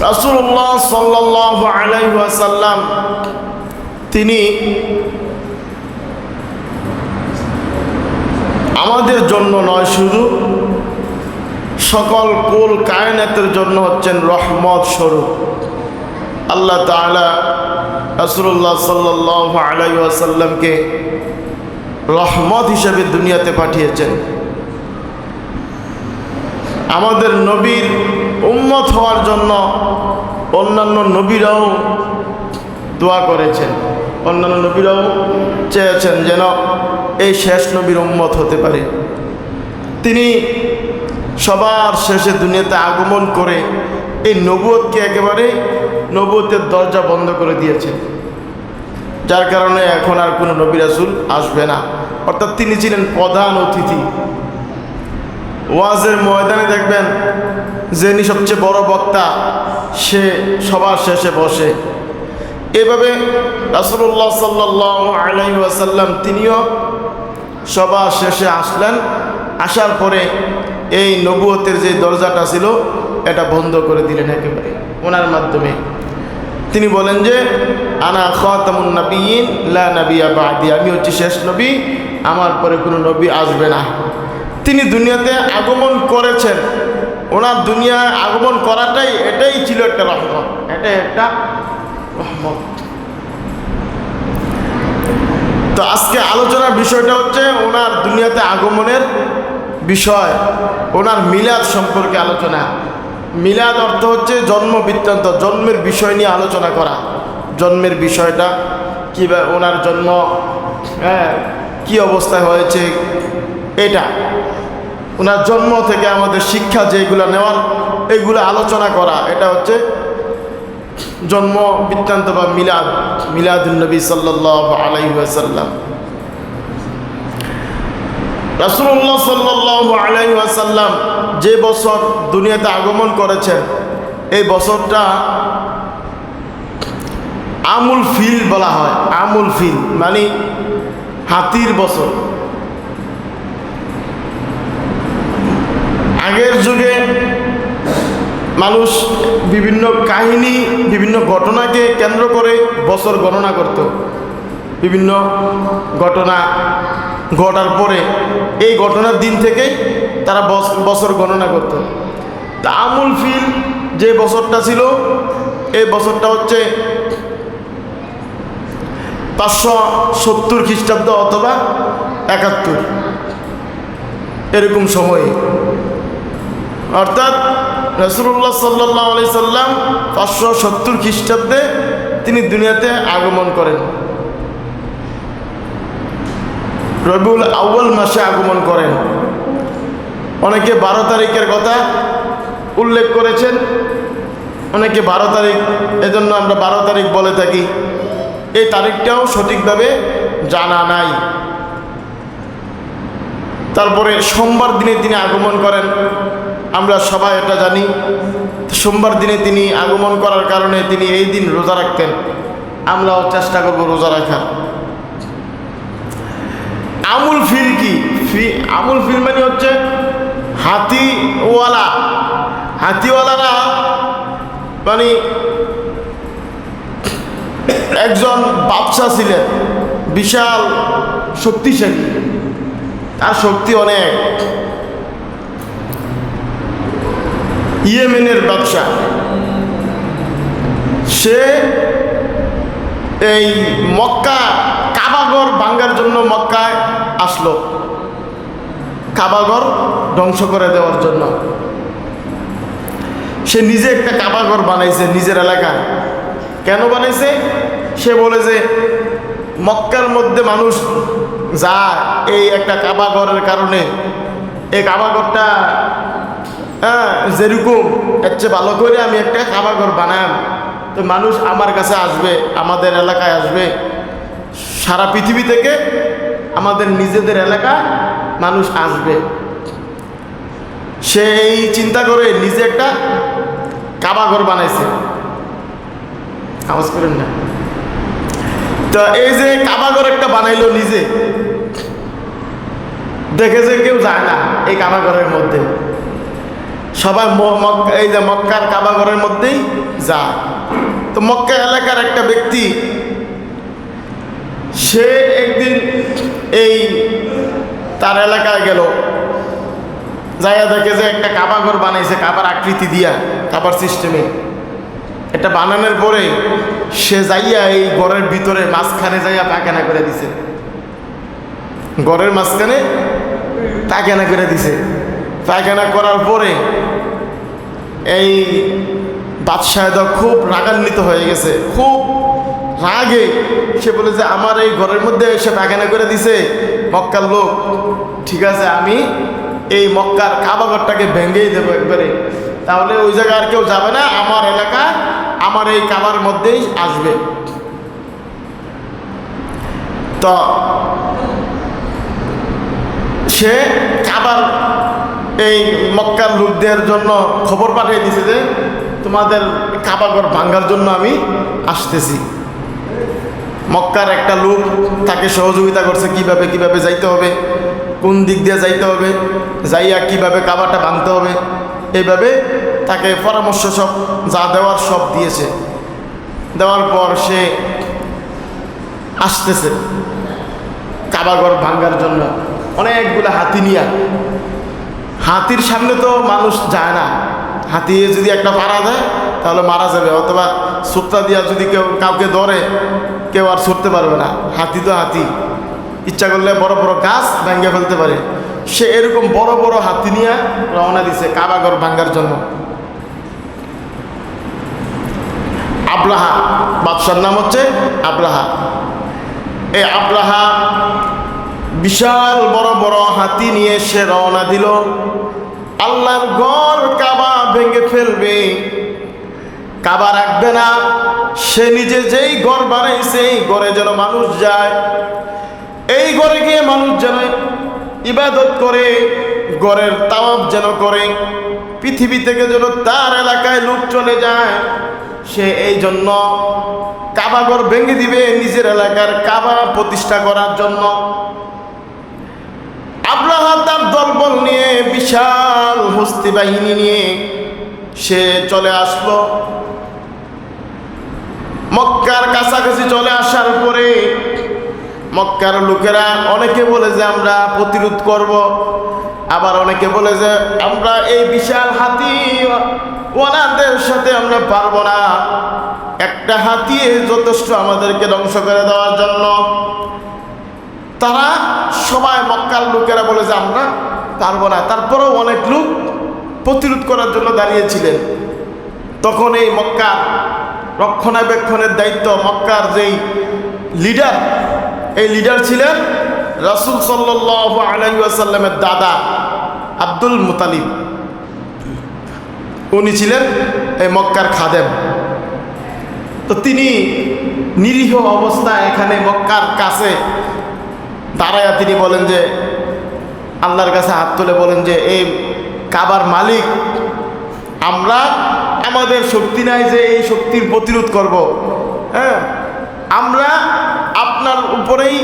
রাসূলুল্লাহ সাল্লাল্লাহু আলাইহি ওয়াসাল্লাম তিনি আমাদের জন্য নয়, শুধু সকল কুল কায়নাতের জন্য হচ্ছেন রহমত স্বরূপ। আল্লাহ তাআলা রাসূলুল্লাহ সাল্লাল্লাহু আলাইহি ওয়াসাল্লামকে রহমত হিসেবে দুনিয়াতে পাঠিয়েছেন। আমাদের নবীর উম্মত হওয়ার জন্য অন্যান্য নবীরাও দোয়া করেছেন, অন্যান্য নবীরাও চেয়েছেন যেন এই শেষ নবীর উম্মত হতে পারে। তিনি সবার শেষে দুনিয়াতে আগমন করে এই নবুয়তকে একেবারে নবুয়তের দরজা বন্ধ করে দিয়েছেন, যার কারণে এখন আর কোনো নবী রাসূল আসবে না। অর্থাৎ তিনি ছিলেন প্রধান অতিথি। ওয়াজের ময়দানে দেখবেন যিনি সবচেয়ে বড় বক্তা সে সবার শেষে বসে। এভাবে রাসূলুল্লাহ সাল্লাল্লাহু আলাইহি ওয়াসাল্লাম তিনিও সবার শেষে আসলেন। আসার পরে এই নবুয়তের যে দরজাটা ছিল এটা বন্ধ করে দিলেন একেবারে ওনার মাধ্যমে। তিনি বলেন যে আনা খাতামুন নাবিয়্যিন লা নাবিয়্যা বা'দি, আমি হচ্ছি শেষ নবী, আমার পরে কোনো নবী আসবে না। তিনি দুনিয়াতে আগমন করেছেন, ওনার দুনিয়ায় আগমন করাটাই এটাই ছিল একটা রহমত, এটাই একটা রহমত। তো আজকে আলোচনার বিষয়টা হচ্ছে ওনার দুনিয়াতে আগমনের বিষয়, ওনার মিলাদ সম্পর্কে আলোচনা। মিলাদ অর্থ হচ্ছে জন্ম বৃত্তান্ত, জন্মের বিষয় নিয়ে আলোচনা করা। জন্মের বিষয়টা কীভাবে ওনার জন্ম কি অবস্থায় হয়েছে, এটা ওনার জন্ম থেকে আমাদের শিক্ষা যেগুলো নেওয়ার এগুলো আলোচনা করা, এটা হচ্ছে জন্ম বৃত্তান্ত বা মিলাদ, মিলাদুন নবী সাল্লাল্লাহু আলাইহি ওয়াসাল্লাম। রাসূলুল্লাহ সাল্লাল্লাহু আলাইহি ওয়াসাল্লাম যে বছর দুনিয়াতে আগমন করেছেন এই বছরটা আমুল ফিল বলা হয়। আমুল ফিল মানে হাতির বছর। আগের যুগে মানুষ বিভিন্ন কাহিনী, বিভিন্ন ঘটনাকে কেন্দ্র করে বছর গণনা করত। বিভিন্ন ঘটনা ঘটার পরে এই ঘটনার দিন থেকেই তারা বছর গণনা করত। তা আমুল ফিল যে বছরটা ছিল এই বছরটা হচ্ছে 570 খ্রিস্টাব্দ অথবা 71 এরকম সময়ে। অর্থাৎ রাসূলুল্লাহ সাল্লাল্লাহু আলাইহি সাল্লাম 570 খ্রিস্টাব্দে তিনি দুনিয়াতে আগমন করেন। রবিউল আউয়াল মাসে আগমন করেন। অনেকে 12 তারিখের কথা উল্লেখ করেছেন, অনেকে 12 তারিখ, এজন্য আমরা 12 তারিখ বলে থাকি। এই তারিখটাও সঠিকভাবে জানা নাই। তারপরে সোমবার দিনে তিনি আগমন করেন, আমরা সবাই এটা জানি। সোমবার দিনে তিনি আগমন করার কারণে তিনি এই দিন রোজা রাখতেন, আমরাও চেষ্টা করব রোজা রাখার। আমুল ফিল কি? আমুল ফিল মানে হচ্ছে হাতিওয়ালা। হাতিওয়ালারা মানে একজন বাদশা ছিলেন, বিশাল শক্তিশালী, তার শক্তি অনেক। ইয়েমেনের বাদশা, সে এই মক্কা কাবাঘর ভাঙার জন্য মক্কায় আসলো, কাবাঘর ধ্বংস করে দেওয়ার জন্য। সে নিজে একটা কাবাঘর বানাইছে নিজের এলাকায়। কেন বানাইছে? সে বলে যে মক্কার মধ্যে মানুষ যায় এই একটা কাবাঘরের কারণে। এই কাবাঘরটা যেরকম এর চেয়ে ভালো করে আমি একটা কাবাঘর বানাম, তো মানুষ আমার কাছে আসবে, আমাদের এলাকায় আসবে, সারা পৃথিবী থেকে আমাদের নিজেদের এলাকায় মানুষ আসবে। সেই চিন্তা করে নিজে একটা কাবাঘর বানাইছে। আওয়াজ করেন না। তো এই যে কাবাঘর একটা বানাইলো নিজে, দেখে যে কেউ যায় না এই কাবাঘরের মধ্যে, সবাই এই যে মক্কার কাবাঘরের মধ্যেই যায়। তো মক্কা এলাকার একটা ব্যক্তি সে একদিন এই তার এলাকায় গেল, যাইয়া দেখে যে একটা কাবা ঘর বানাইছে কাবার আকৃতি দিয়া, কাবার সিস্টেমে এটা বানানোর পরে সে যাইয়া এই ঘরের ভিতরে মাঝখানে যাইয়া পায়খানা করে দিছে, ঘরের মাঝখানে পায়খানা করে দিছে। পায়খানা করার পরে এই বাদশাহ খুব রাগান্বিত হয়ে গেছে, খুব রাগে সে বলে যে আমার এই ঘরের মধ্যে এসে পায়খানা করে দিছে মক্কার লোক, ঠিক আছে আমি এই মক্কার কাবা ঘরটাকে ভেঙেই দেবো একবারে, তাহলে ওই জায়গায় আর কেউ যাবে না, আমার এলাকা আমার এই কাবার মধ্যেই আসবে। তো সে কাবার এই মক্কার লোকদের জন্য খবর পাঠিয়ে দিছে যে তোমাদের কাবাঘর ভাঙ্গার জন্য আমি আসতেছি। মক্কার একটা লোক তাকে সহযোগিতা করছে কিভাবে কিভাবে যাইতে হবে, কোন দিক দিয়ে যাইতে হবে, যাইয়া কিভাবে কাবাটা ভাঙতে হবে, এইভাবে তাকে পরামর্শ সব যা দেওয়ার সব দিয়েছে। দেওয়ার পর সে আসতেছে কাবাঘর ভাঙ্গার জন্য অনেকগুলো হাতি নিয়ে। হাতির সামনে তো মানুষ যায় না, হাতি যদি একটা পাড়া দেয় তাহলে মারা যাবে, অথবা সুত্তা দিয়া যদি কেউ কাউকে ধরে কেউ আর ছুটতে পারবে না। হাতি তো হাতি, ইচ্ছা করলে বড় বড় গাছ ভেঙে ফেলতে পারে। সে এরকম বড় বড় হাতি নিয়ে রওনা দিছে কাবাঘর ভাঙ্গার জন্য। আবরাহা বাদশার নাম হচ্ছে আবরাহা। এই আবরাহা বিশাল বড় বড় হাতি নিয়ে সে রওনা দিল, আল্লাহর ঘর কাবা ভেঙে ফেলবে, কাবা রাখবে না। সে নিজে যেই ঘর বানাইছে এই ঘরে যেন মানুষ যায়, এই ঘরে গিয়ে মানুষ যেন ইবাদত করে, ঘরের তাওয়াফ যেন করে, পৃথিবী থেকে যেন তার এলাকায় লোক চলে যায়। সে এই জন্য কাবা ঘর ভেঙে দিবে নিজের এলাকার কাবা প্রতিষ্ঠা করার জন্য। আবরাহা তার দলবল নিয়ে বিশাল হস্তি বাহিনী নিয়ে সে চলে আসলো। মক্কার কাছাকাছি চলে আসার পরে মক্কার লোকেরা অনেকে বলে যে আমরা প্রতিরোধ করব, আবার অনেকে বলে যে আমরা এই বিশাল হাতি ওনাদের সাথে আমরা পারবো না, একটা হাতি যথেষ্ট আমাদেরকে ধ্বংস করে দেওয়ার জন্য। তারা সবাই মক্কার লোকেরা বলে যে আমরা পারবো না, তারপরেও অনেক লোক প্রতিরোধ করার জন্য দাঁড়িয়েছিলেন। তখন এই মক্কার রক্ষণাবেক্ষণের দায়িত্ব মক্কার যেই লিডার, এই লিডার ছিলেন রাসূল সাল্লাল্লাহু আলাইহি ওয়াসাল্লামের দাদা আব্দুল মুতালিব। উনি ছিলেন এই মক্কার খাদেম। তো তিনি নিরীহ অবস্থায় এখানে মক্কার কাছে দাঁড়ায়া তিনি বলেন যে আল্লাহর কাছে হাত তুলে বলেন যে এই কাবার মালিক, আমরা আমাদের শক্তি নাই যে এই শক্তির প্রতিরোধ করব, হ্যাঁ আমরা আপনার উপরেই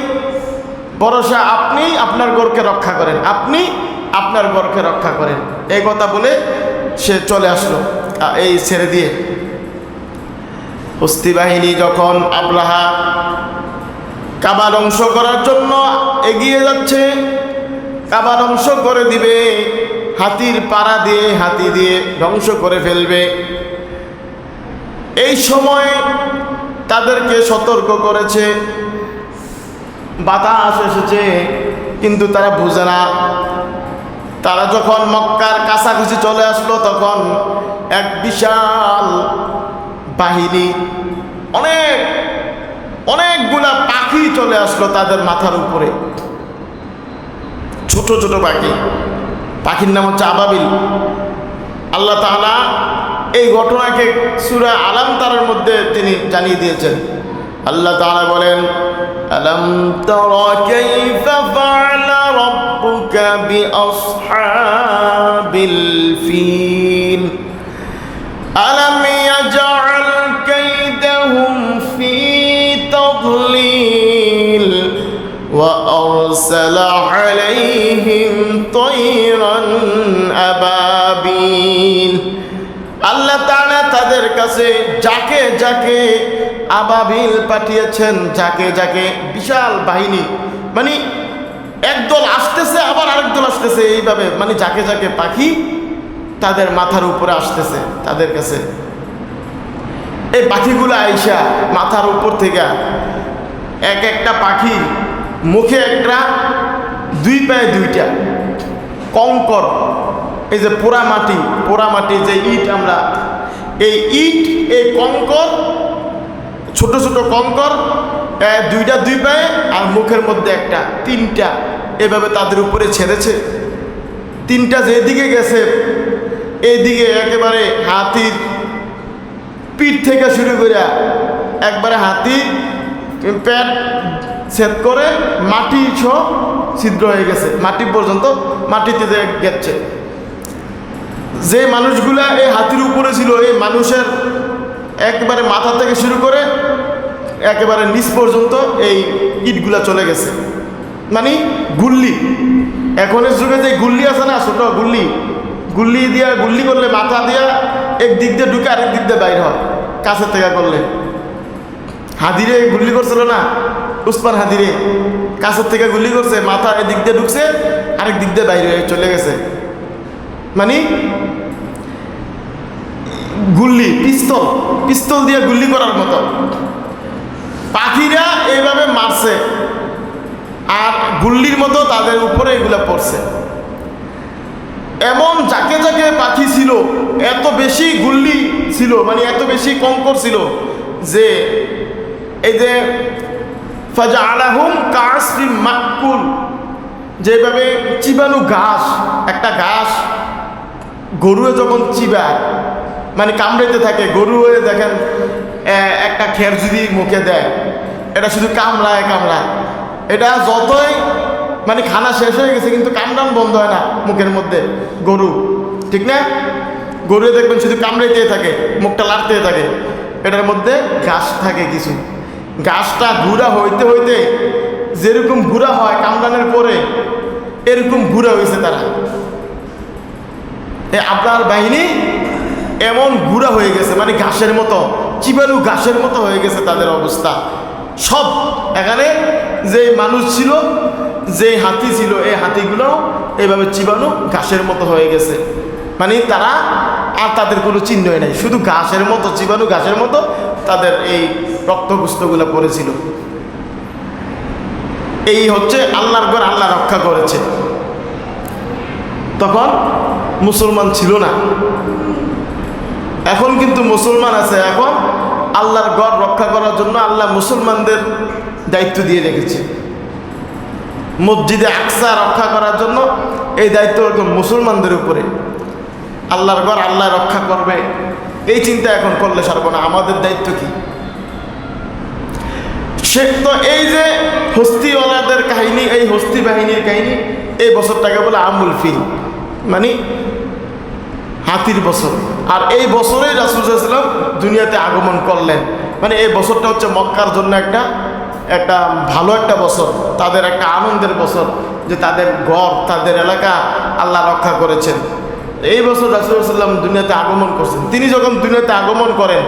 ভরসা, আপনি আপনার ঘরকে রক্ষা করেন, আপনি আপনার ঘরকে রক্ষা করেন। এই কথা বলে সে চলে আসলো এই ছেড়ে দিয়ে। হস্তি বাহিনী যখন আবরাহা কাবা ধ্বংস করার জন্য এগিয়ে যাচ্ছে, কাবা ধ্বংস করে দিবে, হাতির পাড়া দিয়ে হাতি দিয়ে ধ্বংস করে ফেলবে, এই সময় তাদেরকে সতর্ক করেছে, বাতাস এসেছে, কিন্তু তারা বুঝে না। তারা যখন মক্কার কাছাকাছি চলে আসলো তখন এক বিশাল বাহিনী, অনেকগুলা পাখি চলে আসলো তাদের মাথার উপরে, ছোট ছোট পাখি, পাখির নাম হচ্ছে আবাবিল। আল্লাহ তাআলা এই ঘটনাকে সূরা আলাম তারের মধ্যে তিনি জানিয়ে দিয়েছেন। আল্লাহ তাআলা বলেন, আলাম তারা কাইফা ফাআলা রাব্বুকা বিআসহাবিল ফিল আলাম ইয়াজআল কাইদাহুম ফি তাদলিল ওয়া আরসালা আলাইহিম তায়রান আবাবিল। আল্লাহ তাআলা তাদের কাছে যাকে যাকে আবাবিল পাঠিয়েছেন, যাকে যাকে বিশাল বাহিনী, মানে একদল আসতেছে আবার আরেক দল আসতেছে, এইভাবে মানে যাকে যাকে পাখি তাদের মাথার উপরে আসতেছে তাদের কাছে। এই পাখিগুলো আইসা মাথার উপর থেকে এক একটা পাখির মুখে একটা, দুই পায়ে দুইটা কঙ্কর, এই যে পোড়া মাটি যে ইট, আমরা এই ইট, এই কঙ্কর, ছোট ছোট কঙ্কর, দুইটা দুই পায়ে আর মুখের মধ্যে একটা, তিনটা এভাবে তাদের উপরে ছেড়েছে। তিনটা যেদিকে গেছে এইদিকে একেবারে হাতির পিঠ থেকে শুরু করে একবারে হাতির পেট ছেদ করে মাটি সহ ছিদ্র হয়ে গেছে, মাটি পর্যন্ত মাটিতে গেছে। যে মানুষগুলা এই হাতির উপরে ছিল, এই মানুষের একেবারে মাথা থেকে শুরু করে একেবারে নিচ পর্যন্ত এই ইটগুলা চলে গেছে। মানে গুল্লি, এখনের যুগে যে গুল্লি আছে না, ছোট গুল্লি দিয়া গুল্লি করলে মাথা দিয়া এক দিক দিয়ে ঢুকে আরেক দিক দিয়ে বাইর হয়, কাছের থেকে করলে। হাদিরে গুল্লি করছিল না, উসমান হাদিরে কাছের থেকে গুল্লি করছে, মাথা এদিক দিয়ে ঢুকছে আরেক দিক দিয়ে বাইরে হয়ে চলে গেছে। মানে গুল্লি, পিস্তল দিয়ে গুল্লি করার মতো পাখিরা এইভাবে মারছে, আর গুল্লির মতো তাদের উপরে এগুলা পড়ছে। এমন যাকে যাকে পাখি ছিল, এত বেশি গুল্লি ছিল, মানে এত বেশি কঙ্কর ছিল যে এই যে ফাজআলাহুম কাসফিম মাকুল, যেভাবে চিবানো ঘাস, একটা ঘাস গরুয়ে যখন চিবায় মানে কামড়াইতে থাকে, গরুয়ে দেখেন একটা খের যদি মুখে দেয়, এটা শুধু কামড়ায়, এটা যতই মানে খানা শেষ হয়ে গেছে কিন্তু কামড়ান বন্ধ হয় না মুখের মধ্যে। গরু ঠিক না, গরুয়ে দেখবেন শুধু কামড়াইতে থাকে, মুখটা লাড়তে থাকে, এটার মধ্যে ঘাস থাকে কিছু। ঘাসটা গুঁড়া হইতে হইতে যেরকম গুঁড়া হয় কামড়ানোর পরে, এরকম গুঁড়া হয়েছে তারা। আপনার বাহিনী এমন গুঁড়া হয়ে গেছে, মানে ঘাসের মতো, চিবালু ঘাসের মতো হয়ে গেছে তাদের অবস্থা সব। এখানে যে মানুষ ছিল, যে হাতি ছিল, এই হাতিগুলো এইভাবে চিবানো ঘাসের মতো হয়ে গেছে। মানে তারা আর তাদের কোনো চিহ্নই নাই, শুধু ঘাসের মতো চিবানো, ঘাসের মতো তাদের এই রক্তগুস্তগুলো পড়েছিল। এই হচ্ছে আল্লাহর ঘর, আল্লাহ রক্ষা করেছে। তখন মুসলমান ছিল না, এখন কিন্তু মুসলমান আছে। এখন আল্লাহর ঘর রক্ষা করার জন্য আল্লাহ মুসলমানদের দায়িত্ব দিয়ে রেখেছে। মসজিদে আকসা রক্ষা করার জন্য এই দায়িত্ব মুসলমানদের উপরে। আল্লাহর ঘর আল্লাহ রক্ষা করবে, এই চিন্তা এখন করলে সারব না। আমাদের দায়িত্ব কি? সে তো এই যে হস্তিওয়ালাদের কাহিনী, এই হস্তি বাহিনীর কাহিনী, এই বছরটাকে বলে আমুল ফিল, মানে হাতির বছর। আর এই বছরেই রাসূল সাল্লাল্লাহু আলাইহি ওয়াসাল্লাম দুনিয়াতে আগমন করলেন। মানে এই বছরটা হচ্ছে মক্কার জন্য একটা ভালো একটা বছর, তাদের একটা আনন্দের বছর, যে তাদের ঘর, তাদের এলাকা আল্লাহ রক্ষা করেছেন। এই বছর রাসূল সাল্লাল্লাহু আলাইহি ওয়াসাল্লাম দুনিয়াতে আগমন করছেন। তিনি যখন দুনিয়াতে আগমন করেন,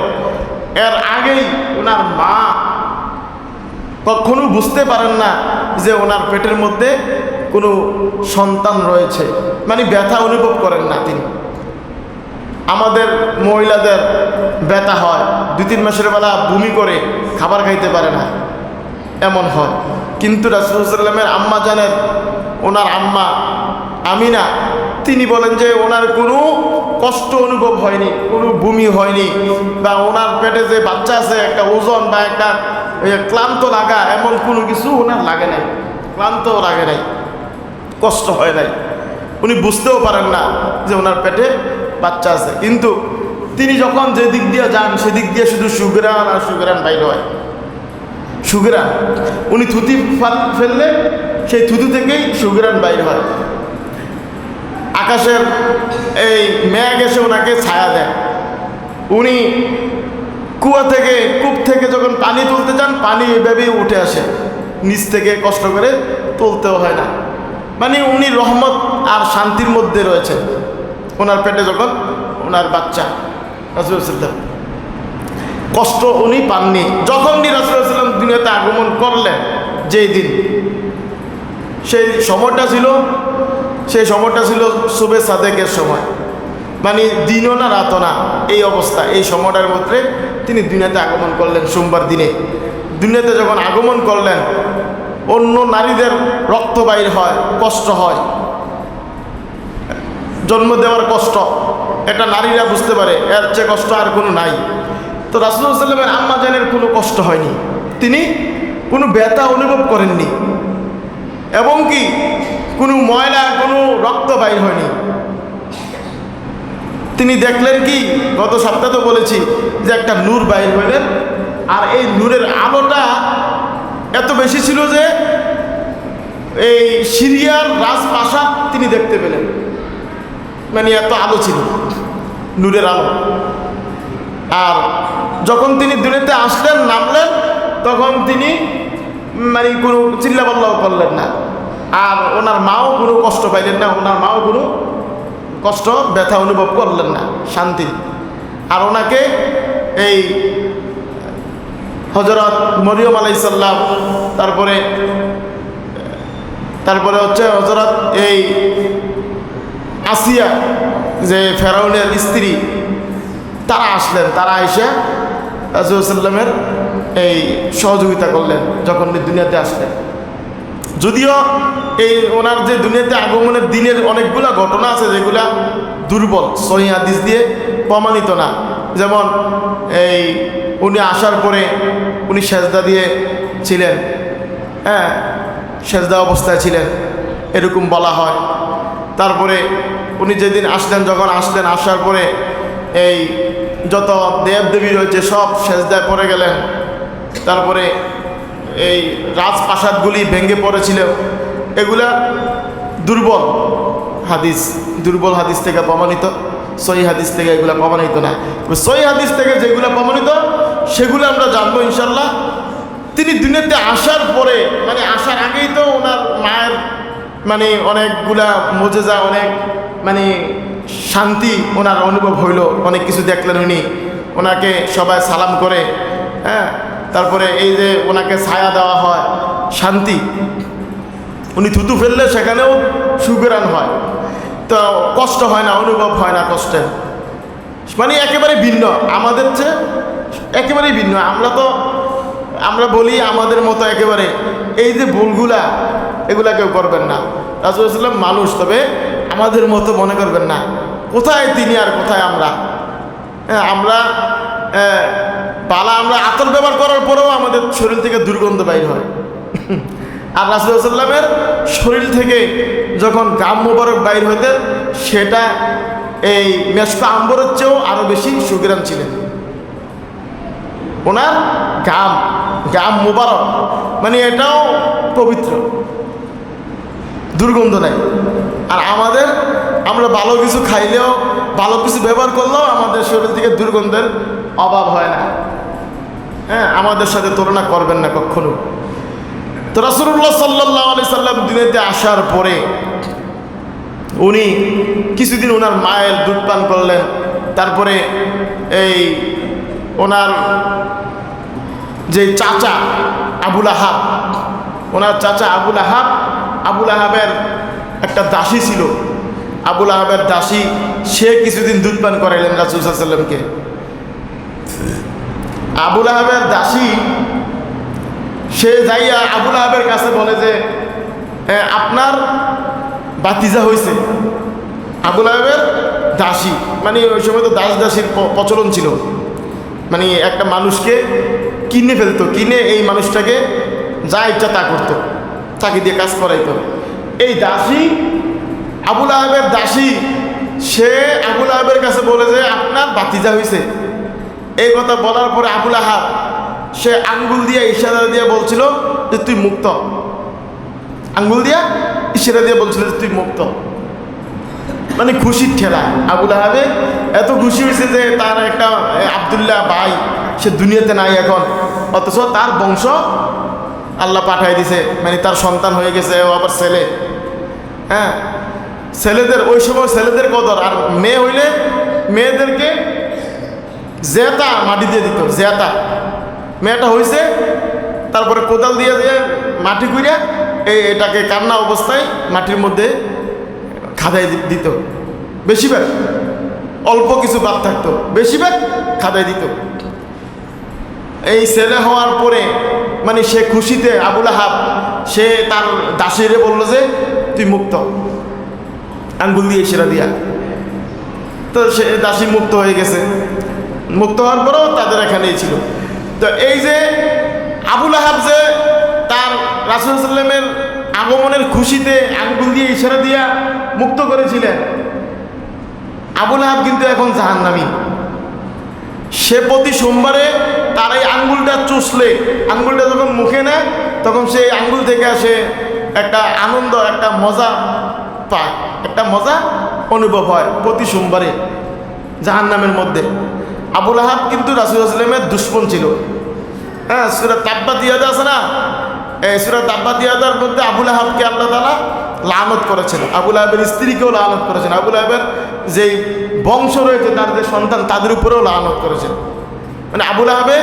এর আগেই ওনার মা কখনো বুঝতে পারেন না যে ওনার পেটের মধ্যে কোনো সন্তান রয়েছে, মানে ব্যথা অনুভব করেন না তিনি। আমাদের মহিলাদের ব্যথা হয়, 2-3 মাসের বেলা বমি করে, খাবার খাইতে পারে না, এমন হয়। কিন্তু রাসূল সাল্লাল্লাহু আলাইহি ওয়াসাল্লামের আম্মা জানেন, ওনার আম্মা আমিনা, তিনি বলেন যে ওনার কোনো কষ্ট অনুভব হয়নি, কোনো বমি হয়নি, বা ওনার পেটে যে বাচ্চা আছে একটা ওজন বা একটা ক্লান্ত লাগা, এমন কোনো কিছু ওনার লাগে নাই, ক্লান্তও লাগে নাই, কষ্ট হয় নাই। উনি বুঝতেও পারেন না যে ওনার পেটে বাচ্চা আছে। কিন্তু তিনি যখন যে দিক দিয়ে যান, সেদিক দিয়ে শুধু সুগরান আর সুগরান বাইর হয়, সুগরান। উনি থুতি ফেললে সেই থুতু থেকেই সুগরান বাইর হয়। আকাশের এই মেঘ এসে ওনাকে ছায়া দেয়। উনি কূপ থেকে যখন পানি তুলতে যান, পানি এভাবেই উঠে আসে, নিচ থেকে কষ্ট করে তুলতেও হয় না। মানে উনি রহমত আর শান্তির মধ্যে রয়েছেন ওনার পেটে যখন ওনার বাচ্চা। রাসূলুল্লাহ সাল্লাল্লাহু আলাইহি ওয়াসাল্লাম কষ্ট উনি পাননি। যখন রাসূলুল্লাহ সাল্লাল্লাহু আলাইহি ওয়াসাল্লাম দুনিয়াতে আগমন করলেন যেই দিন, সেই সময়টা ছিল শুবে সাদেকের সময়, মানে দিনও না রাতও না, এই অবস্থা। এই সময়টার মধ্যে তিনি দুনিয়াতে আগমন করলেন সোমবার দিনে। দুনিয়াতে যখন আগমন করলেন, অন্য নারীদের রক্ত বাইর হয়, কষ্ট হয়, জন্ম দেওয়ার কষ্ট, এটা নারীরা বুঝতে পারে, এর চেয়ে কষ্ট আর কোনো নাই। তো রাসূলুল্লাহ সাল্লাল্লাহু আলাইহি ওয়াসাল্লামের আম্মা জানের কোনো কষ্ট হয়নি, তিনি কোনো ব্যথা অনুভব করেননি, এবং কি কোনো ময়লা, কোনো রক্ত বাইর হয়নি। তিনি দেখলেন কি, গত সপ্তাহে তো বলেছি যে একটা নূর বাইর হইলেন, আর এই নূরের আলোটা এত বেশি ছিল যে এই সিরিয়ার রাজপ্রাসাদ তিনি দেখতে পেলেন, মানে এত আলো ছিল, নূরের আলো। আর যখন তিনি দুনিয়াতে আসলেন, নামলেন, তখন তিনি মানে কোনো চিল্লাপাল্লাও করলেন না, আর ওনার মাও কোনো কষ্ট পাইলেন না, ওনার মাও কোনো কষ্ট ব্যথা অনুভব করলেন না, শান্তি। আর ওনাকে এই হযরত মরিয়ম আলাইহিস সালাম, তারপরে হচ্ছে হযরত এই আসিয়া, যে ফেরাউনের স্ত্রী, তারা আসলেন, তারা এসে রাসূলুল্লাহ সাল্লামের এই সহযোগিতা করলেন যখন দুনিয়াতে আসলেন। যদিও এই ওনার যে দুনিয়াতে আগমনের দিনের অনেকগুলা ঘটনা আছে যেগুলা দুর্বল, সহিহ হাদিস দিয়ে প্রমাণিত না। যেমন এই উনি আসার পরে উনি সেজদা দিয়ে ছিলেন, হ্যাঁ, সেজদা অবস্থায় ছিলেন, এরকম বলা হয়। তারপরে উনি যেদিন আসলেন, যখন আসলেন, আসার পরে এই যত দেবদেবী রয়েছে সব সেজদায় পড়ে গেলেন। তারপরে এই রাজপ্রাসাদগুলি ভেঙে পড়েছিল, এগুলা দুর্বল হাদিস থেকে প্রমাণিত, সহিহ হাদিস থেকে এগুলা প্রমাণিত না। সহিহ হাদিস থেকে যেগুলো প্রমাণিত সেগুলো আমরা জানবো ইনশাল্লাহ। তিনি দুনিয়াতে আসার পরে, মানে আসার আগেই তো ওনার মায়ের মানে অনেকগুলা মুজিজা, অনেক মানে শান্তি ওনার অনুভব হইল, অনেক কিছু দেখলেন উনি। ওনাকে সবাই সালাম করে, হ্যাঁ, তারপরে এই যে ওনাকে ছায়া দেওয়া হয়, শান্তি। উনি থুতু ফেললে সেখানেও সুগ্রাণ হয়, তো কষ্ট হয় না, অনুভব হয় না কষ্টের, মানে একেবারে ভিন্ন, আমাদের চেয়ে একেবারেই ভিন্ন। আমরা বলি আমাদের মতো একেবারে, এই যে ভুলগুলা, এগুলা কেউ করবেন না। রাসূলুল্লাহ সাল্লাল্লাহু আলাইহি ওয়াসাল্লাম মানুষ, তবে আমাদের মতো মনে করবেন না। কোথায় তিনি আর কোথায় আমরা? আমরা আমরা আতর ব্যবহার করার পরেও আমাদের শরীর থেকে দুর্গন্ধ বাইর হয়, আর রাসূলুল্লাহ সাল্লাল্লাহু আলাইহি ওয়াসাল্লামের শরীর থেকে যখন গাম মোবারক বাইর হইতে, সেটা এই মেশকা আম্বরের চেয়েও আরও বেশি সুগ্রাণ ছিলেন। ওনার গাম মোবারক, মানে এটাও পবিত্র, দুর্গন্ধ নাই। আর আমরা ভালো কিছু খাইলেও, ভালো কিছু ব্যবহার করলেও আমাদের শরীর থেকে দুর্গন্ধের অভাব হয় না। হ্যাঁ, আমাদের সাথে তুলনা করবেন না কখনো। তো রাসূলুল্লাহ সাল্লাল্লাহু আলাইহি সাল্লাম দুনিয়াতে আসার পরে উনি কিছুদিন ওনার মায়ের দুধ পান করলেন। তারপরে এই ওনার যে চাচা আবুল আহাব, ওনার চাচা আবুল আহাবের একটা দাসী ছিল, আবুল আহাবের দাসী, সে কিছুদিন দুধ পান করাইলেন রাসূল সাল্লাল্লাহু আলাইহি সাল্লামকে। আবুল আহাবের দাসী সে যাইয়া আবুল আহাবের কাছে বলে যে আপনার বাতিজা হয়েছে। আবুল আহাবের দাসী, মানে ওই সময় তো দাসীর প্রচলন ছিল, মানে একটা মানুষকে কিনে ফেলতো, কিনে এই মানুষটাকে যা ইচ্ছা তা করতো, তাকে দিয়ে কাজ করাইতো। এই দাসী, আবুল আহাবের দাসী, সে আবুল আহাবের কাছে বলে যে আপনার বাতিজা হয়েছে। এই কথা বলার পরে আবুল আহাব সে আঙ্গুল দিয়ে ইশারা দিয়ে বলছিল যে তুই মুক্ত, আঙ্গুল দিয়া ইশারা দিয়ে বলছিল যে তুই মুক্ত, মানে খুশির ঠেলা। আবুল আহাবে এত খুশি হয়েছে যে তার একটা আব্দুল্লাহ ভাই সে দুনিয়াতে নাই এখন, অথচ তার বংশ আল্লাহ পাঠাই দিছে, মানে তার সন্তান হয়ে গেছে, ও আবার ছেলে। হ্যাঁ, ছেলেদের ওই সময় ছেলেদের কদর, আর মেয়ে হইলে মেয়েদেরকে জেতা মাটি দিয়ে দিত, জেতা মেয়েটা হয়েছে, তারপরে কোদাল দিয়ে দিয়ে মাটি কুইরা এটাকে কান্না অবস্থায় মাটির মধ্যে খাদাই দিত। বেশিরভাগ, অল্প কিছু বাদ থাকতো, বেশিরভাগ খাদাই দিত। এই ছেলে হওয়ার পরে মানে সে খুশিতে আবুল আহাব সে তার দাসীরে বললো যে তুই মুক্ত, আঙ্গুল দিয়ে ইশারা দিয়া। তো সে দাসী মুক্ত হয়ে গেছে। মুক্ত হওয়ার পরেও তাদের এখানেই ছিল। তো এই যে আবুল আহাব যে তার রাসূল সাল্লামের আগমনের খুশিতে আঙ্গুল দিয়ে ইশারা দিয়া মুক্ত করেছিলেন, আবুল আহাব কিন্তু এখন জাহান্নামী। সে প্রতি সোমবারে তার এই আঙ্গুলটা চুষলে, আঙ্গুলটা যখন মুখে নেয় তখন সেই আঙ্গুল থেকে আসে একটা আনন্দ, একটা মজা পায়, একটা মজা অনুভব হয় প্রতি সোমবারে জাহান্নামের মধ্যে। আবুল আহাব কিন্তু রাসূলুল্লাহ সাল্লাল্লাহু আলাইহি ওয়াসাল্লামের দুশমন ছিল। হ্যাঁ, সূরা তাব্বাত ইয়াদা আছে না, এই সূরা তাব্বাত ইয়াদার মধ্যে আবুল আহাবকে আল্লাহ তাআলা লানত করেছেন, আবুল আহাবের স্ত্রীকেও লানত করেছেন, আবুল আহাবের যেই বংশ রয়েছে তার যে সন্তান তাদের উপরেও লানত করেছেন। মানে আবুল আহাবে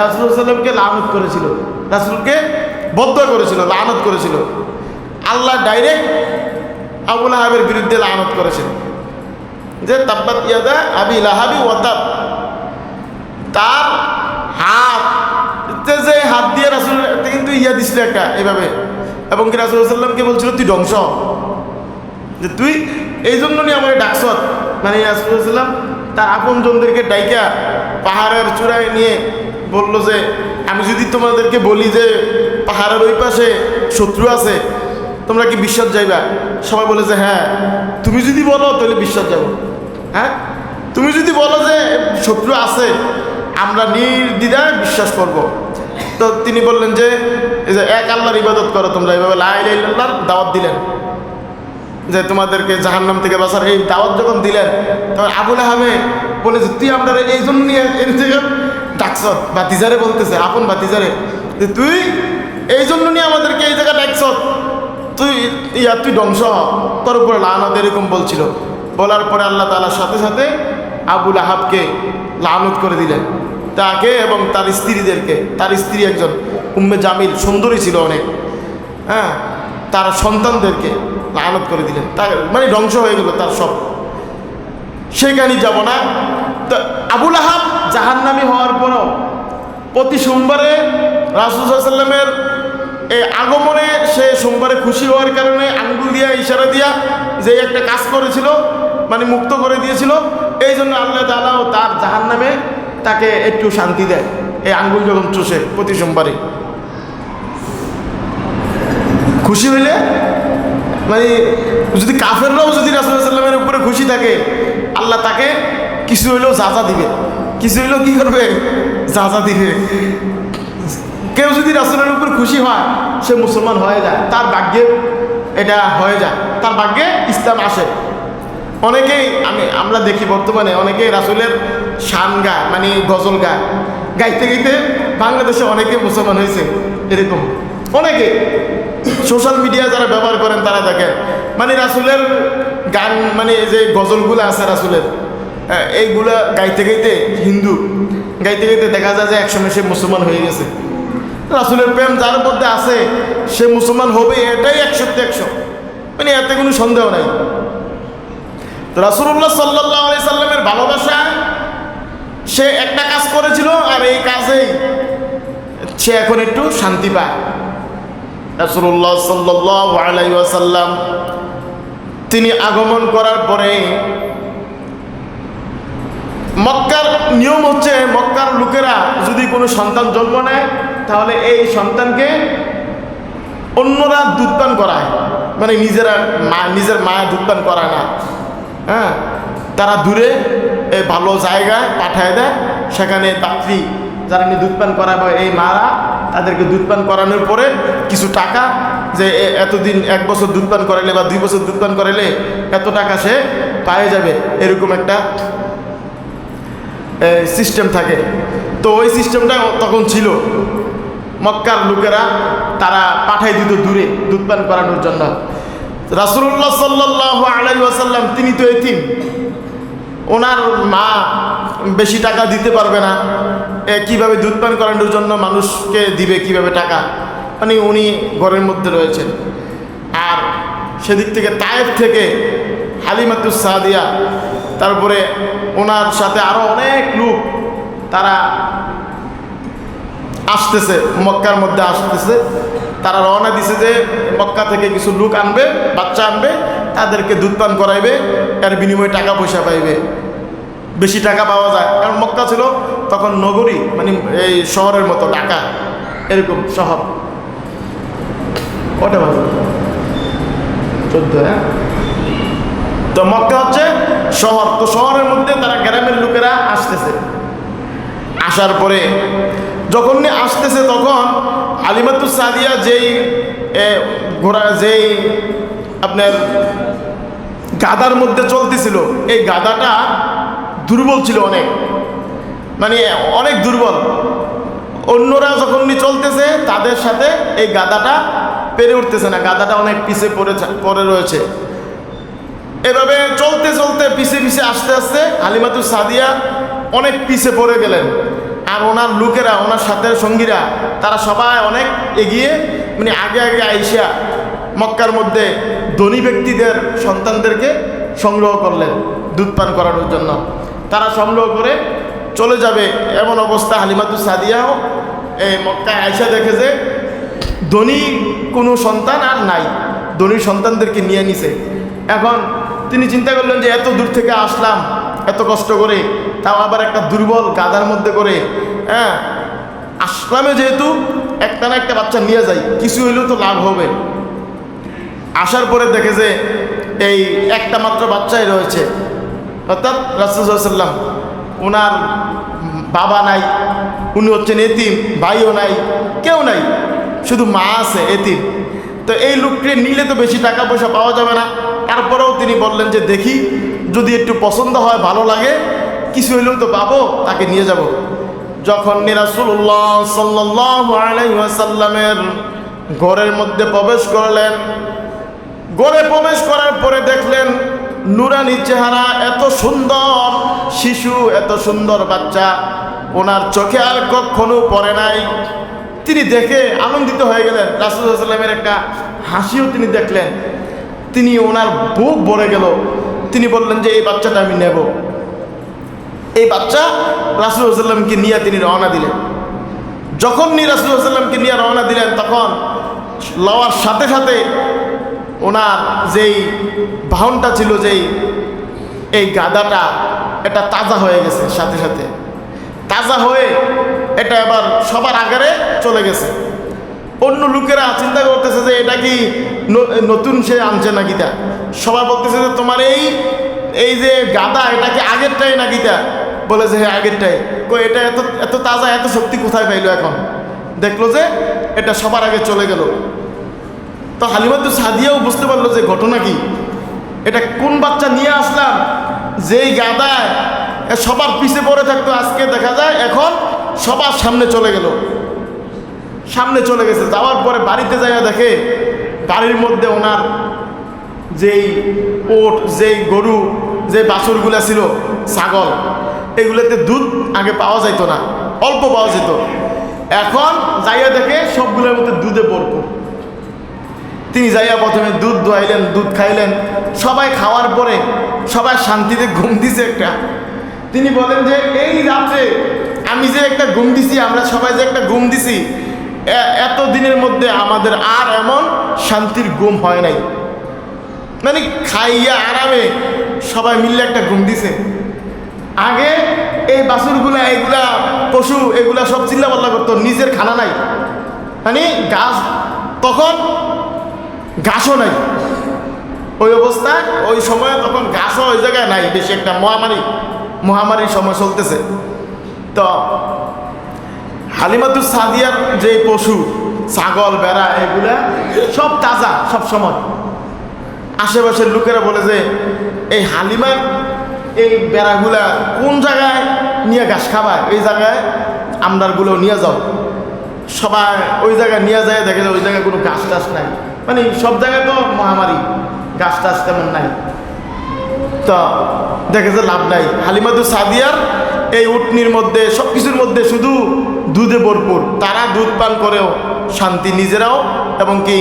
রাসূলুল্লাহ সাল্লাল্লাহু আলাইহি ওয়াসাল্লামকে লানত করেছিল, রাসূলকে বদদুয়া করেছিল, লানত করেছিল। আল্লাহ ডাইরেক্ট আবুল আহাবের বিরুদ্ধে লানত করেছেন যে তাব্বাত ইয়াদা আবি লাহাবি ওয়া তাব। তার হাত, যে হাত দিয়ে রাসূল কিন্তু ইয়া দিছিল একটা এভাবে, এবং কি রাসূলুল্লাহ সাল্লাল্লাহু আলাইহি ওয়াসাল্লামকে বলছিল তুই ধ্বংস, যে তুই এই জন্য নিয়ে আমার ডাকছত। মানে রাসূলুল্লাহ সাল্লাল্লাহু আলাইহি ওয়াসাল্লাম তার আপনজনদেরকে ডাইকা পাহাড়ের চূড়ায় নিয়ে বলল যে আমি যদি তোমাদেরকে বলি যে পাহাড়ের ওই পাশে শত্রু আছে, তোমরা কি বিশ্বাস যাইবা? সবাই বলে যে হ্যাঁ, তুমি যদি বলো তাহলে বিশ্বাস যাব। হ্যাঁ, তুমি যদি বলো যে শত্রু আছে, আমরা নির্দ্বিধায় বিশ্বাস করব। তো তিনি বললেন যে এই যে এক আল্লাহর ইবাদত করো তোমরা, এইভাবে লা ইলাহা ইল্লাল্লাহর দাওয়াত দিলেন যে তোমাদেরকে জাহান্নাম থেকে বাঁচার। এই দাওয়াত যখন দিলেন তখন আবুল আহাবে বলে যে তুই আমরা এই জন্য নিয়ে এর থেকে ডাকছ, বাতিজারে বলতেছে, আপন বাতিজারে, যে তুই এই জন্য নিয়ে আমাদেরকে এই জায়গায় ডাকছ, তুই তুই ধ্বংস, তোর উপরে লানত, এরকম বলছিল। বলার পরে আল্লাহ তাআলার সাথে সাথে আবুল আহাবকে লানত করে দিলেন, তাকে এবং তার স্ত্রীদেরকে। তার স্ত্রী একজন উম্মে জামিল, সুন্দরী ছিল অনেক, হ্যাঁ, তার সন্তানদেরকে লানত করে দিলেন। তার মানে ধ্বংস হয়ে গেল তার সব। সেখানে যাব না। তো আবুল আহাব জাহান্নামী হওয়ার পরও প্রতি সোমবারে রাসূল সাল্লাল্লাহু আলাইহি ওয়াসাল্লামের এই আগমনে সে সোমবারে খুশি হওয়ার কারণে আঙ্গুল দিয়া ইশারা দিয়া যে একটা কাজ করেছিল, মানে মুক্ত করে দিয়েছিল, এই জন্য আল্লাহ তাআলাও তার জাহান্নামে তাকে একটু শান্তি দেয় এই আঙ্গুল যখন চষে প্রতি সোমবারে। খুশি হইলে মানে যদি কাফেররাও যদি রাসূলুল্লাহ সাল্লাল্লাহু আলাইহি ওয়াসাল্লামের উপরে খুশি থাকে, আল্লাহ তাকে কিছু হইলেও যাজা দিবে, কিছু হইলেও কি করবে, যাজা দিবে। কেউ যদি রাসূলের উপর খুশি হয় সে মুসলমান হয়ে যায়, তার ভাগ্যে এটা হয়ে যায়, তার ভাগ্যে ইসলাম আসে। অনেকেই আমরা দেখি বর্তমানে অনেকেই রাসূলের শান গায়, মানে গজল গায়, গাইতে গাইতে বাংলাদেশে অনেকে মুসলমান হয়েছে। এরকম অনেকে সোশ্যাল মিডিয়া যারা ব্যবহার করেন তারা দেখেন, মানে রাসূলের গান, মানে যে গজলগুলো আছে রাসূলের, এইগুলা গাইতে গাইতে, হিন্দু গাইতে গাইতে দেখা যায় যে একসময় সে মুসলমান হয়ে গেছে। রাসূলের প্রেম যার মধ্যে আছে সে মুসলমান হবে, এটাই 100%, মানে এতে কোনো সন্দেহ নাই। তো রাসূলুল্লাহ সাল্লাল্লাহু আলাইহি সাল্লামের ভালোবাসা সে একটা কাজ করেছিল, আর এই কাজেই সে এখন একটু শান্তি পায়। রাসূলুল্লাহ সাল্লাল্লাহু আলাইহি ওয়াসাল্লাম তিনি আগমন করার পরে মক্কার নিয়ম হচ্ছে, মক্কার লোকেরা যদি কোনো সন্তান জন্ম নেয় তাহলে এই সন্তানকে অন্যরা দুধপান করায়, মানে নিজের মায়ের দুধপান করায় না। হ্যাঁ, তারা দূরে ভালো জায়গায় পাঠায় দেয়, সেখানে পাত্রী যারা নিয়ে দুধপান করাবে এই মারা, তাদেরকে দুধপান করানোর পরে কিছু টাকা, যে এতদিন 1 বছর দুধপান করাইলে বা 2 বছর দুধপান করাইলে এত টাকা সে পায়ে যাবে, এরকম একটা সিস্টেম থাকে। তো ওই সিস্টেমটা তখন ছিল, মক্কার লোকেরা তারা পাঠাই দিত দূরে দুধপান করানোর জন্য। রাসূলুল্লাহ সাল্লাল্লাহু আলাইহি ওয়াসাল্লাম তিনি তো এতিম, ওনার মা বেশি টাকা দিতে পারবে না, কিভাবে দুধ পান করানোর জন্য মানুষকে দিবে কিভাবে টাকা, মানে উনি ঘরের মধ্যে রয়েছেন। আর সেদিক থেকে তায়েফ থেকে হালিমাতুস সাদিয়া, তারপরে ওনার সাথে আরও অনেক লোক তারা আসতেছে, মক্কার মধ্যে আসতেছে। তারা রওনা দিছে যে মক্কা থেকে কিছু লোক আনবে, বাচ্চা আনবে, তাদেরকে দুধ পান করাইবে, এর বিনিময়ে টাকা পয়সা পাইবে, বেশি টাকা পাওয়া যায়। কারণ মক্কা ছিল তখন নগরী, মানে এই শহরের মতো, ঢাকা এরকম শহর। ওটা ভালো 14, হ্যাঁ। তো মক্কা হচ্ছে শহর, তো শহরের মধ্যে তারা গ্রামের লোকেরা আসতেছে। আসার পরে যখন আসতেছে তখন হালিমাতুস সাদিয়া যেই ঘোড়া, যেই আপনার গাদার মধ্যে চলতেছিল, এই গাদাটা দুর্বল ছিল অনেক, মানে অনেক দুর্বল। অন্যরা যখন চলতেছে তাদের সাথে এই গাদাটা পেরে উঠতেছে না, গাদাটা অনেক পিছিয়ে পড়ে রয়েছে। এভাবে চলতে চলতে পিছিয়ে পিছিয়ে আস্তে আস্তে হালিমাতুস সাদিয়া অনেক পিছিয়ে পড়ে গেলেন। আর ওনার লোকেরা, ওনার সাথে সঙ্গীরা, তারা সবাই অনেক এগিয়ে, মানে আগে আগে আইসা মক্কার মধ্যে ধনী ব্যক্তিদের সন্তানদেরকে সংগ্রহ করলেন দুধ পান করানোর জন্য। তারা সংগ্রহ করে চলে যাবে, এমন অবস্থা হালিমাতুস সাদিয়াও এই মক্কায় আইসা দেখে যে ধনী কোনো সন্তান আর নাই, ধনী সন্তানদেরকে নিয়ে নিছে। এখন তিনি চিন্তা করলেন যে এত দূর থেকে আসলাম এত কষ্ট করে, তাও আবার একটা দুর্বল গাদার মধ্যে করে, হ্যাঁ, আসলামে যেহেতু একটা না একটা বাচ্চা নিয়ে যাই, কিছু হইলেও তো লাভ হবে। আসার পরে দেখে যে এই একটা মাত্র বাচ্চাই রয়েছে, অর্থাৎ রাসূল সাল্লাল্লাহু আলাইহি ওয়াসাল্লাম, ওনার বাবা নাই, উনি হচ্ছেন এতিম, ভাইও নাই, কেউ নাই, শুধু মা আছে, এতিম। তো এই লোককে নিলে তো বেশি টাকা পয়সা পাওয়া যাবে না। তারপরেও তিনি বললেন যে দেখি যদি একটু পছন্দ হয়, ভালো লাগে, কিছু হইলেও তো পাবো, তাকে নিয়ে যাব। যখন রাসূলুল্লাহ সাল্লাল্লাহু আলাইহি ওয়াসাল্লামের ঘরের মধ্যে প্রবেশ করলেন, ঘরে প্রবেশ করার পরে দেখলেন নুরানি চেহারা, এত সুন্দর শিশু, এত সুন্দর বাচ্চা, ওনার চোখে আর কখনো পড়ে নাই। তিনি দেখে আনন্দিত হয়ে গেলেন। রাসূল সাল্লাল্লাহু আলাইহি ওয়াসাল্লামের একটা হাসিও তিনি দেখলেন, তিনি, ওনার বুক ভরে গেল। তিনি বললেন যে এই বাচ্চাটা আমি নেব। এই বাচ্চা রাসূল সাল্লাল্লাহু আলাইহি ওয়াসাল্লামকে নিয়ে তিনি রওনা দিলেন। যখন রাসূল সাল্লাল্লাহু আলাইহি ওয়াসাল্লামকে নিয়ে রওনা দিলেন, তখন লওয়ার সাথে সাথে ওনার যেই বাহনটা ছিল, যেই এই গাদাটা, এটা তাজা হয়ে গেছে, সাথে সাথে তাজা হয়ে এটা এবার সবার আগারে চলে গেছে। অন্য লোকেরা চিন্তা করতেছে যে এটা কি নতুন সে আনছে নাকি তা। সবাই বলতেছে যে তোমার এই যে গাদা, এটা কি আগেরটাই নাকি তা। বলে যে হ্যাঁ আগেরটাই। এটা এত এত তাজা, এত শক্তি কোথায় পাইলো? এখন দেখলো যে এটা সবার আগে চলে গেল। তো হালিমাতুস সাদিয়াও বুঝতে পারলো যে ঘটনা কি, এটা কোন বাচ্চা নিয়ে আসলাম, যেই গাদায় সবার পিছে পড়ে থাকতো, আজকে দেখা যায় এখন সবার সামনে চলে গেল, সামনে চলে গেছে। যাওয়ার পরে বাড়িতে যাইয়া দেখে বাড়ির মধ্যে ওনার যেই ওট, যেই গরু, যে বাছুরগুলা ছিল, ছাগল, এগুলোতে দুধ আগে পাওয়া যাইতো না, অল্প পাওয়া যেত। এখন যাইয়া দেখে সবগুলোর মধ্যে দুধে ভরপুর। তিনি যাইয়া প্রথমে দুধ দোয়াইলেন, দুধ খাইলেন। সবাই খাওয়ার পরে সবাই শান্তিতে ঘুম দিছে একটা। তিনি বলেন যে এই রাত্রে আমি যে একটা ঘুম দিছি, আমরা সবাই যে একটা ঘুম দিছি, এত দিনের মধ্যে আমাদের আর এমন শান্তির ঘুম হয় নাই। মানে খাইয়া আরামে সবাই মিললে একটা ঘুম দিছে। আগে এই বাছুরগুলা, এগুলা পশু, এগুলা সব চিল্লাপাল্লা করতো, নিজের খানা নাই, মানে গাছ, তখন ঘাসও নাই ওই অবস্থায়, ওই সময়ে তখন ঘাসও ওই জায়গায় নাই বেশি একটা, মহামারীর সময় চলতেছে। তো হালিমাতুস সাদিয়ার যে পশু, ছাগল, বেড়া, এগুলা সব তাজা সব সময়। আশেপাশের লোকেরা বলে যে এই হালিমার এই বেড়াগুলা কোন জায়গায় নিয়ে ঘাস খাবায়, এই জায়গায় আমরারগুলো নিয়ে যাও। সবাই ওই জায়গায় নিয়ে যায়, দেখে যে ওই জায়গায় কোনো ঘাস টাস নাই, মানে সব জায়গায় তো মহামারী, ঘাস টাস তেমন নাই। তো দেখে যে লাভ নাই। হালিমাতুস সাদিয়ার এই উটনির মধ্যে সব কিছুর মধ্যে শুধু দুধে ভরপুর, তারা দুধ পান করেও শান্তি নিজেরাও, এবং কি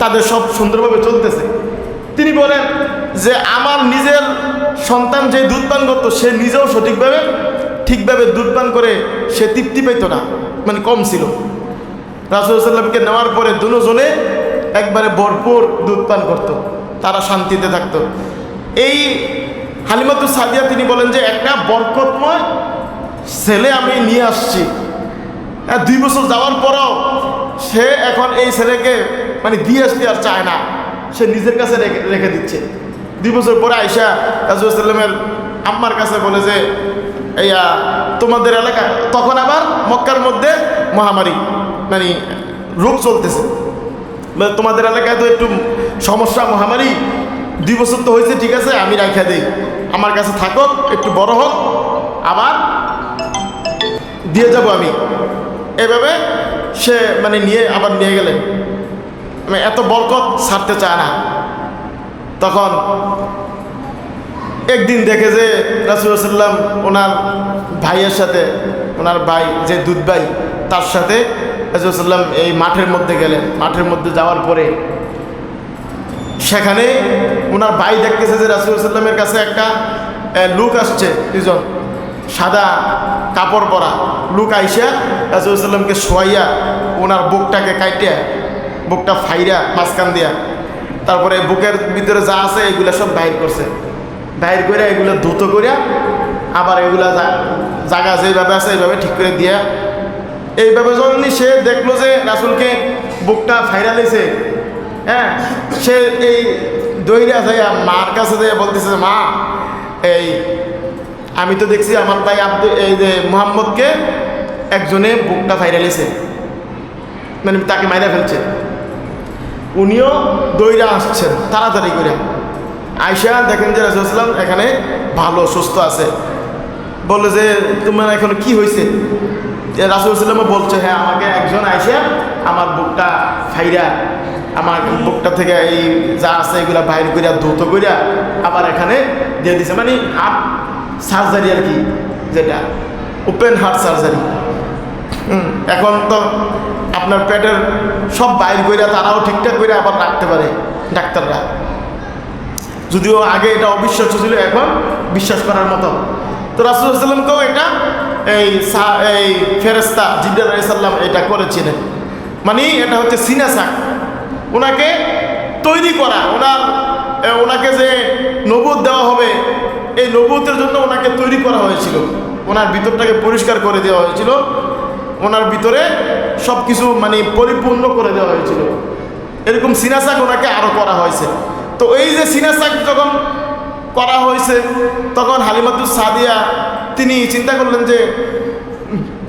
তাদের সব সুন্দরভাবে চলতেছে। তিনি বলেন যে আমার নিজের সন্তান যে দুধ পান করতো সে নিজেও ঠিকভাবে দুধ পান করে সে তৃপ্তি পেত না, মানে কম ছিল। রাসূলুল্লাহ সাল্লাল্লাহু আলাইহি ওয়াসাল্লামকে নেওয়ার পরে দুজনে একবারে ভরপুর দুধ পান করত, তারা শান্তিতে থাকতো। এই হালিমাতুস সাদিয়া তিনি বলেন যে একটা বরকতময় ছেলে আমি নিয়ে আসছি। 2 বছর যাওয়ার পরও সে এখন এই ছেলেকে মানে দিয়ে আসতে আর চায় না, সে নিজের কাছে রেখে দিচ্ছে। 2 বছর পরে আয়েশা রাসূলুল্লাহ সাল্লামের আম্মার কাছে বলে যে তোমাদের এলাকা, তখন আবার মক্কার মধ্যে মহামারী মানে রোগ চলতেছে, তোমাদের এলাকায় তো একটু সমস্যা, মহামারী, 2 বছর তো হয়েছে, ঠিক আছে আমি রাখা দিই, আমার কাছে থাকো, একটু বড় হোক, আবার দিয়ে যাব আমি। এভাবে সে মানে আবার নিয়ে গেলেন, মানে এত বরকত ছাড়তে চায় না। তখন একদিন দেখে যে রাসূলুল্লাহ সাল্লাম ওনার ভাইয়ের সাথে, ওনার ভাই যে দুধ ভাই, তার সাথে রাসূলুল্লাহ সাল্লাম এই মাঠের মধ্যে গেলেন। মাঠের মধ্যে যাওয়ার পরে সেখানে ওনার ভাই দেখতেছে যে রাসূলুল্লাহ সাল্লামের কাছে একটা লোক আসছে, 2জন সাদা কাপড় পরা লোক আইসা রাসূলুল্লাহ সাল্লামকে শোয়াইয়া ওনার বুকটাকে কাইটিয়া, বুকটা ফাইরা মাঝখান দিয়া, তারপরে বুকের ভিতরে যা আছে এগুলো সব বাইর করছে, বাইর করে এগুলো ধুত করিয়া আবার এগুলা জায়গা যেভাবে আছে এইভাবে ঠিক করে দিয়া, এইভাবে যখনই সে দেখলো যে রাসূলকে বুকটা ফাইরা লেছে, হ্যাঁ, সে এই দইরা যাইয়া মার কাছে যাইয়া বলতেছে, মা এই আমি তো দেখছি আমার ভাই এই যে মুহাম্মদকে একজনে বুকটা ফাইরা লেছে, মানে তাকে মাইরা ফেলছে। উনিও দইরা আসছেন তাড়াতাড়ি করে। আয়েশা দেখেন যে রাসূলুল্লাহ সাল্লাল্লাহু আলাইহি ওয়াসাল্লাম এখানে ভালো সুস্থ আছে, বলে যে তোমার এখন কি হয়েছে? রাসূলুল্লাহ সাল্লাল্লাহু আলাইহি ওয়াসাল্লাম বলছে, হ্যাঁ আমাকে একজন আয়েশা আমার বুকটা ফাইরা, আমার বুকটা থেকে এই যা আছে এগুলা বাইর করিয়া ধৌত করিয়া আবার এখানে দিয়ে দিছে, মানে হার্ট সার্জারি আর কি, যেটা ওপেন হার্ট সার্জারি। এখন তো আপনার পেটের সব বাইর করিয়া তারাও ঠিকঠাক করে আবার রাখতে পারে ডাক্তাররা, যদিও আগে এটা অবিশ্বাস্য ছিল, এখন বিশ্বাস করার মতো। তো রাসূলুল্লাহ সাল্লাল্লাহু আলাইহি ওয়াসাল্লামকেও এটা এই ফেরেশতা জিবরাইল আলাইহিস সালাম এটা করেছিলেন, মানে এটা হচ্ছে সিনাসাক, ওনাকে তৈরি করা, ওনাকে যে নবুয়ত দেওয়া হবে এই নবুয়তের জন্য ওনাকে তৈরি করা হয়েছিল, ওনার ভিতরটাকে পরিষ্কার করে দেওয়া হয়েছিল, ওনার ভিতরে সব কিছু মানে পরিপূর্ণ করে দেওয়া হয়েছিল, এরকম সিনাসাক ওনাকে আরও করা হয়েছে। তো এই যে সিনাসাক যখন করা হয়েছে তখন হালিমাতুস সাদিয়া তিনি চিন্তা করলেন যে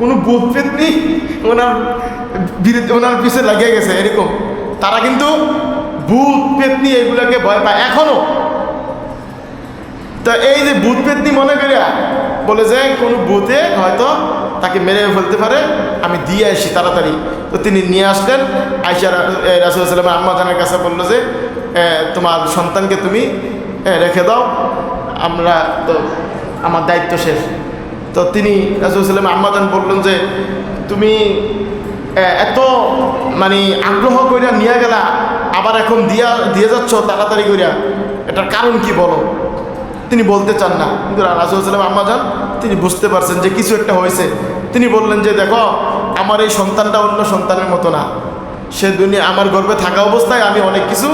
কোনো ভূত পেতনি ওনার পিছে লাগিয়ে গেছে, এরকম তারা কিন্তু ভূত পেতনি এগুলোকে ভয় পায় এখনো। তা এই যে ভূত পেতনি মনে করিয়া বলে যে কোনো ভূতে হয়তো তাকে মেরে ফেলতে পারে, আমি দিয়ে আসি তাড়াতাড়ি। তো তিনি নিয়ে আসলেন, আয়েশা রাসূলুল্লাহ সাল্লাল্লাহু আলাইহি ওয়াসাল্লাম আম্মা জানের কাছে বললো যে তোমার সন্তানকে তুমি রেখে দাও, আমরা তো আমার দায়িত্ব শেষ। তো তিনি রাসূলুল্লাহ সাল্লাল্লাহু আলাইহি ওয়াসাল্লাম আম্মা জান বললেন যে তুমি এত মানে আগ্রহ করিয়া নিয়ে গেলা, আবার এখন দিয়ে যাচ্ছ তাড়াতাড়ি করিয়া, এটার কারণ কি বলো? তিনি বলতে চান না, কিন্তু রাসূলুল্লাহ সাল্লাল্লাহু আলাইহি ওয়াসাল্লাম আম্মা জান তিনি বুঝতে পারছেন যে কিছু একটা হয়েছে। তিনি বললেন যে দেখো আমার এই সন্তানটা অন্য সন্তানের মতো না, সে দুনিয়া আমার গর্ভে থাকা অবস্থায় আমি অনেক কিছু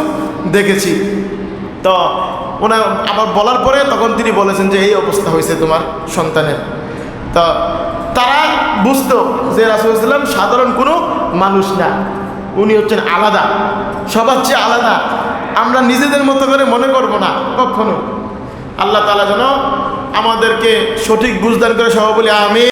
দেখেছি। তো ওনার আবার বলার পরে তখন তিনি বলেছেন যে এই অবস্থা হয়েছে তোমার সন্তানের। তো তারা বুঝতো যে রাসূলুল্লাহ সাল্লাল্লাহু আলাইহি ওয়াসাল্লাম সাধারণ কোনো মানুষ না, উনি হচ্ছেন আলাদা, সবার চেয়ে আলাদা। আমরা নিজেদের মতো করে মনে করব না কখনো। আল্লাহ তাআলা যেন আমাদেরকে সঠিক বুঝদান করে সবাই বলি আমিন।